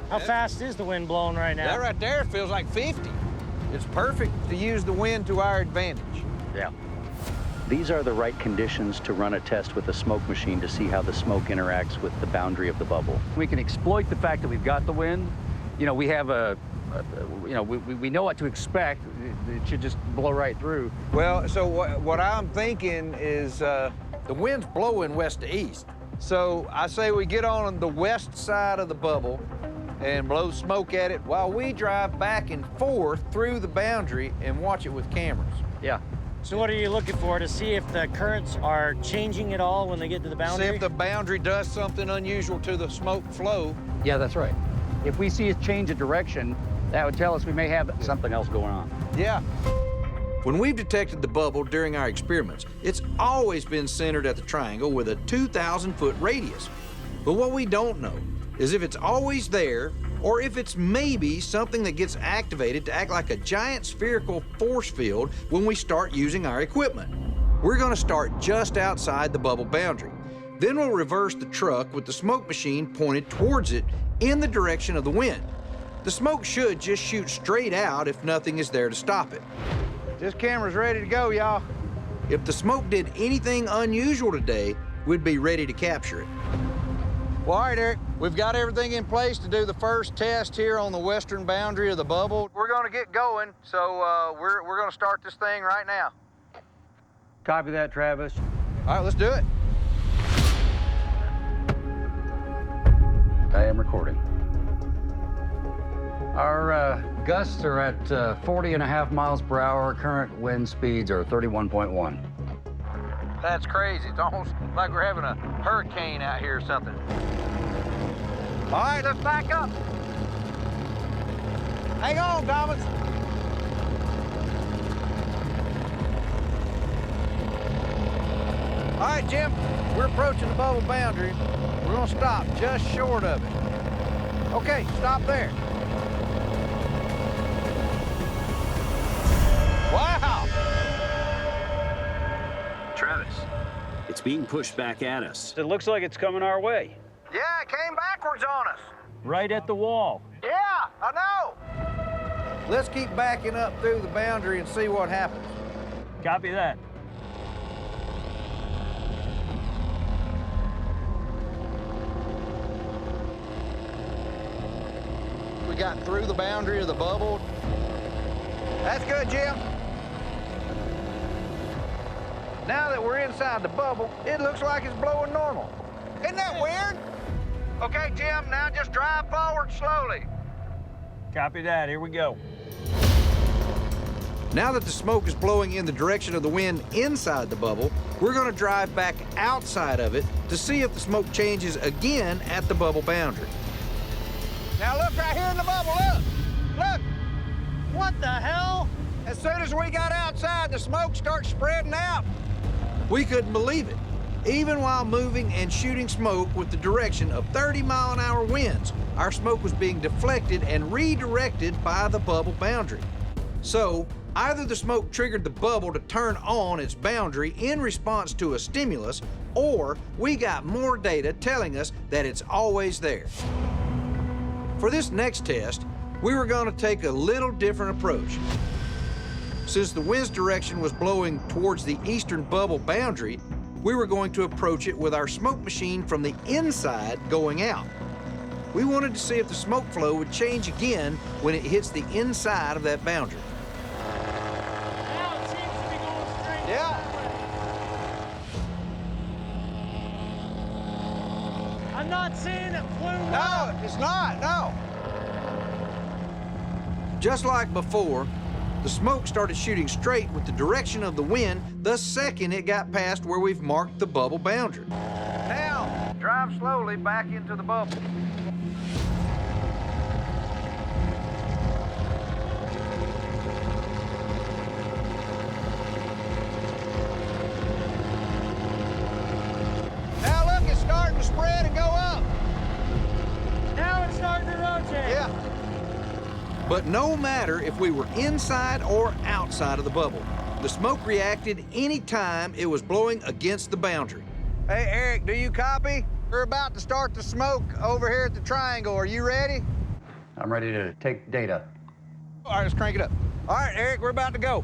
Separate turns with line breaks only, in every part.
How fast is the wind blowing right now?
That right there feels like 50. It's perfect to use the wind to our advantage.
Yeah.
These are the right conditions to run a test with a smoke machine to see how the smoke interacts with the boundary of the bubble. We can exploit the fact that we've got the wind. You know, we have we know what to expect. It should just blow right through.
Well, so what I'm thinking is the wind's blowing west to east. So I say we get on the west side of the bubble and blow smoke at it while we drive back and forth through the boundary and watch it with cameras.
Yeah.
So what are you looking for, to see if the currents are changing at all when they get to the boundary?
See if the boundary does something unusual to the smoke flow.
Yeah, that's right. If we see a change of direction, that would tell us we may have something else going on.
Yeah. When we've detected the bubble during our experiments, it's always been centered at the triangle with a 2,000-foot radius. But what we don't know is if it's always there, or if it's maybe something that gets activated to act like a giant spherical force field when we start using our equipment. We're gonna start just outside the bubble boundary. Then we'll reverse the truck with the smoke machine pointed towards it in the direction of the wind. The smoke should just shoot straight out if nothing is there to stop it. This camera's ready to go, y'all. If the smoke did anything unusual today, we'd be ready to capture it. Well, all right, Eric, we've got everything in place to do the first test here on the western boundary of the bubble. We're gonna get going, so we're gonna start this thing right now.
Copy that, Travis.
All right, let's do it.
I am recording. Our gusts are at 40.5 miles per hour. Current wind speeds are 31.1.
That's crazy. It's almost like we're having a hurricane out here or something. All right, let's back up. Hang on, Thomas. All right, Jim, we're approaching the bubble boundary. We're gonna stop just short of it. Okay, stop there. Wow!
Travis, it's being pushed back at us.
It looks like it's coming our way.
Yeah, it came backwards on us.
Right at the wall.
Yeah, I know. Let's keep backing up through the boundary and see what happens.
Copy that.
We got through the boundary of the bubble. That's good, Jim. Now that we're inside the bubble, it looks like it's blowing normal. Isn't that weird? Okay, Jim, now just drive forward slowly.
Copy that. Here we go.
Now that the smoke is blowing in the direction of the wind inside the bubble, we're gonna drive back outside of it to see if the smoke changes again at the bubble boundary. Now look right here in the bubble, look! Look!
What the hell?
As soon as we got outside, the smoke starts spreading out. We couldn't believe it. Even while moving and shooting smoke with the direction of 30-mile-an-hour winds, our smoke was being deflected and redirected by the bubble boundary. So, either the smoke triggered the bubble to turn on its boundary in response to a stimulus, or we got more data telling us that it's always there. For this next test, we were going to take a little different approach. Since the wind's direction was blowing towards the eastern bubble boundary, we were going to approach it with our smoke machine from the inside going out. We wanted to see if the smoke flow would change again when it hits the inside of that boundary.
Now it seems to be going straight.
Yeah.
I'm not seeing it flew.
No, it's not, no. Just like before, the smoke started shooting straight with the direction of the wind the second it got past where we've marked the bubble boundary. Now, drive slowly back into the bubble. Now look, it's starting to spread and go up.
Now it's starting to rotate.
Yeah. But no matter if we were inside or outside of the bubble, the smoke reacted any time it was blowing against the boundary. Hey, Eric, do you copy? We're about to start the smoke over here at the triangle. Are you ready?
I'm ready to take data.
All right, let's crank it up. All right, Eric, we're about to go.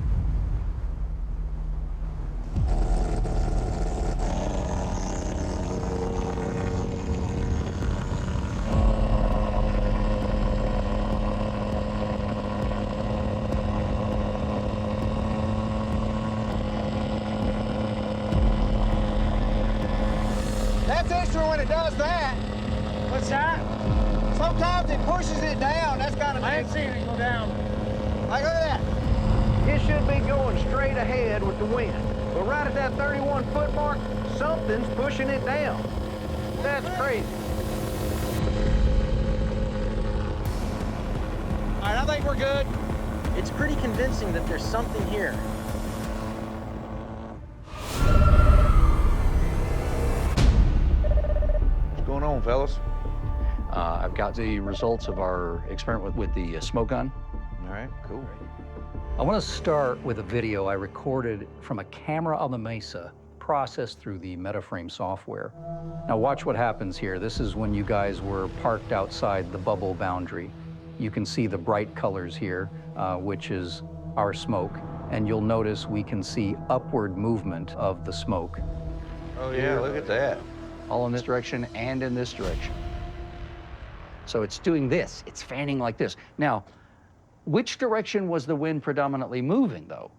That's extra when it does that.
What's that?
Sometimes it pushes it down. That's gotta be.
I ain't seen it go down.
Like, look at that. It should be going straight ahead with the wind. But right at that 31-foot mark, something's pushing it down. That's crazy.
All right, I think we're good.
It's pretty convincing that there's something here.
What's going on, fellas?
I've got the results of our experiment with the smoke gun.
All right, cool.
I want to start with a video I recorded from a camera on the mesa, processed through the MetaFrame software. Now watch what happens here. This is when you guys were parked outside the bubble boundary. You can see the bright colors here, which is our smoke. And you'll notice we can see upward movement of the smoke.
Oh, yeah, look at that.
All in this direction and in this direction. So it's doing this. It's fanning like this. Now, which direction was the wind predominantly moving, though?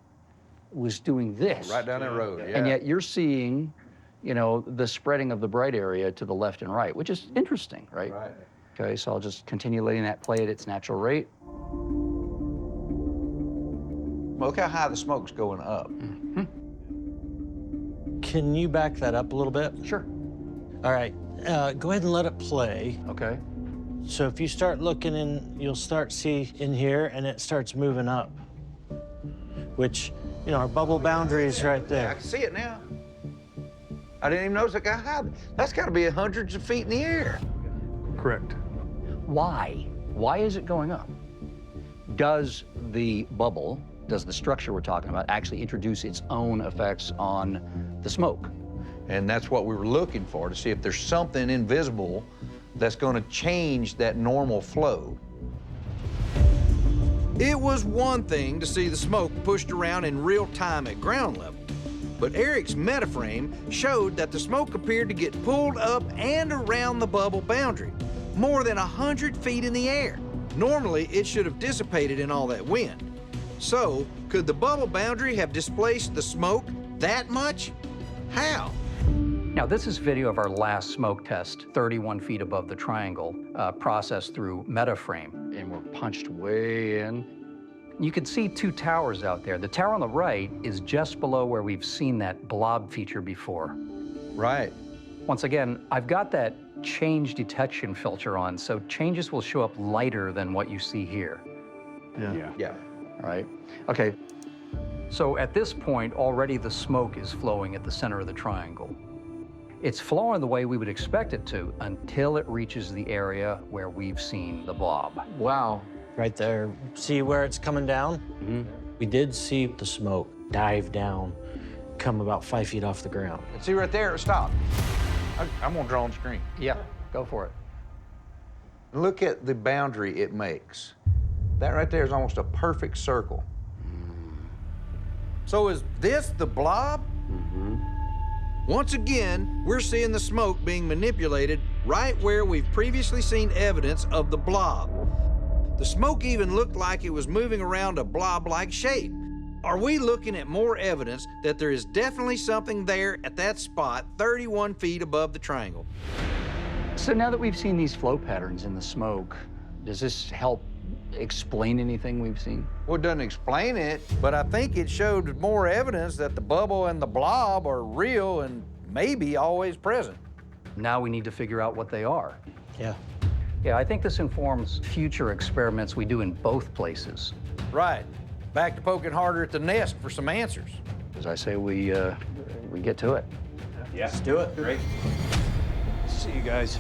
It was doing this.
Right down that road, yeah.
And yet you're seeing, you know, the spreading of the bright area to the left and right, which is interesting, right?
Right.
Okay, so I'll just continue letting that play at its natural rate.
Look how high the smoke's going up.
Can you back that up a little bit?
Sure.
All right, go ahead and let it play.
Okay.
So if you start looking in, you'll start see in here, and it starts moving up, which, you know, our bubble boundary is right
I
there.
can see it now. I didn't even notice it got high. That's got to be hundreds of feet in the air.
Correct.
Why? Why is it going up? Does the bubble, does the structure we're talking about actually introduce its own effects on the smoke?
And that's what we were looking for, to see if there's something invisible that's going to change that normal flow. It was one thing to see the smoke pushed around in real time at ground level, but Eric's metaframe showed that the smoke appeared to get pulled up and around the bubble boundary, more than 100 feet in the air. Normally, it should have dissipated in all that wind. So, could the bubble boundary have displaced the smoke that much? How?
Now, this is video of our last smoke test, 31 feet above the triangle, processed through MetaFrame. And we're punched way in. You can see two towers out there. The tower on the right is just below where we've seen that blob feature before.
Right.
Once again, I've got that change detection filter on, so changes will show up lighter than what you see here.
Yeah.
All right? Okay. So at this point, already the smoke is flowing at the center of the triangle. It's flowing the way we would expect it to until it reaches the area where we've seen the blob.
Wow.
Right there. See where it's coming down?
Mm-hmm.
We did see the smoke dive down, come about 5 feet off the ground.
And see right there, stop. I'm going to draw on the screen.
Yeah, go for it.
Look at the boundary it makes. That right there is almost a perfect circle. So is this the blob? Once again, we're seeing the smoke being manipulated right where we've previously seen evidence of the blob. The smoke even looked like it was moving around a blob-like shape. Are we looking at more evidence that there is definitely something there at that spot 31 feet above the triangle?
So now that we've seen these flow patterns in the smoke, does this help explain anything we've seen?
Well, it doesn't explain it, but I think it showed more evidence that the bubble and the blob are real and maybe always present.
Now we need to figure out what they are.
Yeah.
Yeah, I think this informs future experiments we do in both places.
Right. Back to poking harder at the nest for some answers.
As I say, we get to it.
Let's do it. Great. See you guys.